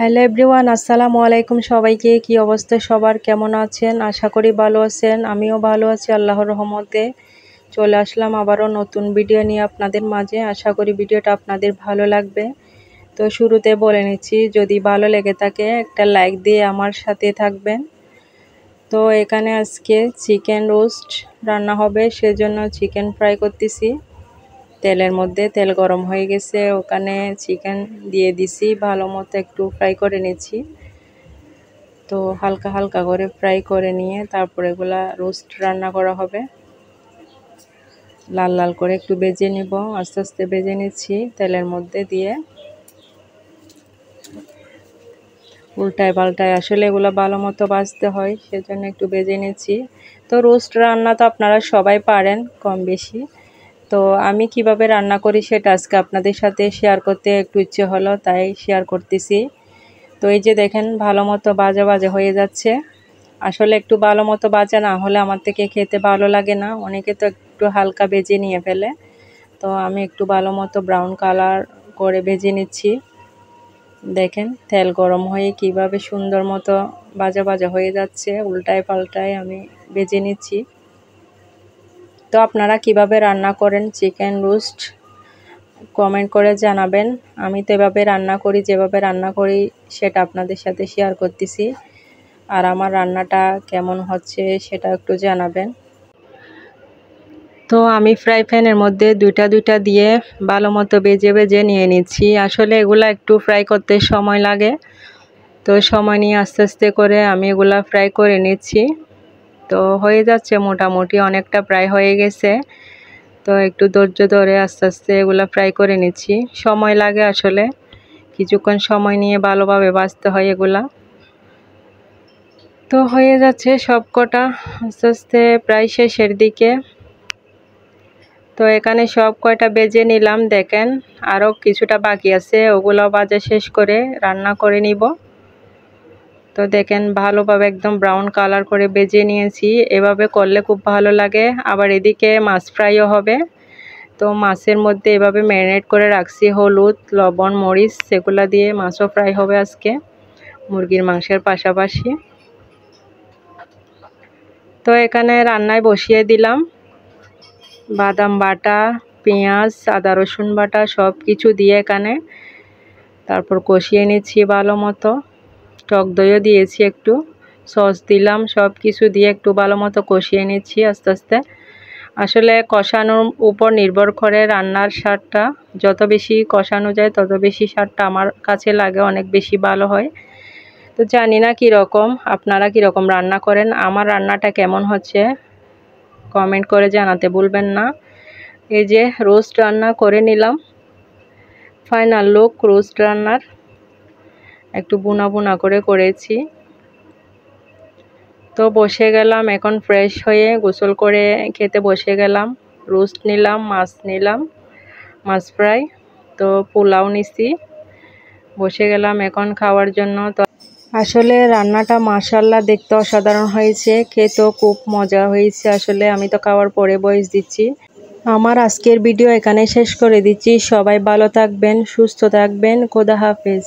Hello everyone, আসসালামু আলাইকুম। সবাইকে কি অবস্থা, সবার কেমন আছেন? আশা করি ভালো আছেন। আমিও ভালো আছি আল্লাহর রহমতে। চলে আসলাম আবারও নতুন ভিডিও নিয়ে আপনাদের মাঝে। আশা করি ভিডিওটা আপনাদের ভালো লাগবে। তো শুরুতে বলে নিচ্ছি, যদি ভালো লেগে থাকে একটা লাইক দিয়ে আমার সাথে থাকবেন। তো এখানে আজকে চিকেন রোস্ট রান্না হবে, সেজন্য চিকেন ফ্রাই করতেছি। তেলের মধ্যে তেল গরম হয়ে গেছে, ওখানে চিকেন দিয়ে দিছি, ভালো মতো একটু ফ্রাই করে নিচ্ছি। তো হালকা হালকা করে ফ্রাই করে নিয়ে তারপর এগুলা রোস্ট রান্না করা হবে। লাল লাল করে একটু ভেজে নিব, আস্তে আস্তে ভেজে নিচ্ছি তেলের মধ্যে দিয়ে, উল্টায় পাল্টায়। আসলে এগুলো ভালো মতো ভাজতে হয়, সেজন্য একটু ভেজে নিচ্ছি। তো রোস্ট রান্না তো আপনারা সবাই পারেন কম বেশি। তো আমি কিভাবে রান্না করি সেটা আজকে আপনাদের সাথে শেয়ার করতে একটু ইচ্ছে হলো, তাই শেয়ার করতেছি। তো এই যে দেখেন, ভালো মতো ভাজা ভাজা হয়ে যাচ্ছে। আসলে একটু ভালো মতো ভাজা না হলে আমার থেকে খেতে ভালো লাগে না। অনেকে তো একটু হালকা ভেজে নিয়ে ফেলে, তো আমি একটু ভালো মতো ব্রাউন কালার করে ভেজে নিচ্ছি। দেখেন তেল গরম হয়ে কিভাবে সুন্দর মতো ভাজা ভাজা হয়ে যাচ্ছে, উল্টায় পাল্টায় আমি ভেজে নিচ্ছি। তো আপনারা কিভাবে রান্না করেন চিকেন রোস্ট কমেন্ট করে জানাবেন। আমি তো এভাবে রান্না করি, যেভাবে রান্না করি সেটা আপনাদের সাথে শেয়ার করতেছি। আর আমার রান্নাটা কেমন হচ্ছে সেটা একটু জানাবেন। তো আমি ফ্রাই প্যানের মধ্যে দুইটা দিয়ে ভালো মতো ভেজে ভেজে নিয়ে নিচ্ছি। আসলে এগুলা একটু ফ্রাই করতে সময় লাগে, তো সময় নিয়ে আস্তে আস্তে করে আমি এগুলা ফ্রাই করে নিচ্ছি। তো হয়ে যাচ্ছে, মোটামুটি অনেকটা প্রায় হয়ে গেছে। তো একটু ধৈর্য ধরে আস্তে আস্তে এগুলা ফ্রাই করে নিচ্ছি। সময় লাগে আসলে, কিছুক্ষণ সময় নিয়ে ভালোভাবে ভাজতে হয় এগুলা। তো হয়ে যাচ্ছে সব কটা আস্তে আস্তে প্রায় শেষের দিকে। তো এখানে সব কয়টা ভেজে নিলাম। দেখেন আরও কিছুটা বাকি আছে, ওগুলো ভাজা শেষ করে রান্না করে নিব। তো দেখেন ভালোভাবে একদম ব্রাউন কালার করে ভেজে নিয়েছি। এভাবে করলে খুব ভালো লাগে। আবার এদিকে মাছ ফ্রাইও হবে। তো মাছের মধ্যে এভাবে ম্যারিনেট করে রাখছি, হলুদ লবণ মরিচ, সেগুলো দিয়ে মাছও ফ্রাই হবে আজকে মুরগির মাংসের পাশাপাশি। তো এখানে রান্নায় বসিয়ে দিলাম। বাদাম বাটা, পেঁয়াজ, আদা রসুন বাটা সব কিছু দিয়ে এখানে তারপর কষিয়ে নিচ্ছি ভালো মতো। টক দইও দিয়েছি, একটু সস দিলাম, সব কিছু দিয়ে একটু ভালো মতো কষিয়ে নিচ্ছি আস্তে আস্তে। আসলে কষানোর উপর নির্ভর করে রান্নার স্বাদটা, যত বেশি কষানো যায় তত বেশি স্বাদটা আমার কাছে লাগে, অনেক বেশি ভালো হয়। তো জানি না কীরকম আপনারা কীরকম রান্না করেন, আমার রান্নাটা কেমন হচ্ছে কমেন্ট করে জানাতে ভুলবেন না। এই যে রোস্ট রান্না করে নিলাম, ফাইনাল লুক রোস্ট রান্নার। একটু বুনা বুনা করে করেছি। তো বসে গেলাম এখন ফ্রেশ হয়ে, গোসল করে খেতে বসে গেলাম। রোস্ট নিলাম, মাছ নিলাম, মাছ ফ্রাই, তো পোলাও নিছি, বসে গেলাম এখন খাওয়ার জন্য। তো আসলে রান্নাটা মাশাআল্লাহ দেখতে অসাধারণ হয়েছে, খেতেও খুব মজা হয়েছে। আসলে আমি তো খাওয়ার পরে ভয়েস দিচ্ছি। আমার আজকের ভিডিও এখানে শেষ করে দিচ্ছি। সবাই ভালো থাকবেন, সুস্থ থাকবেন, খোদা হাফেজ।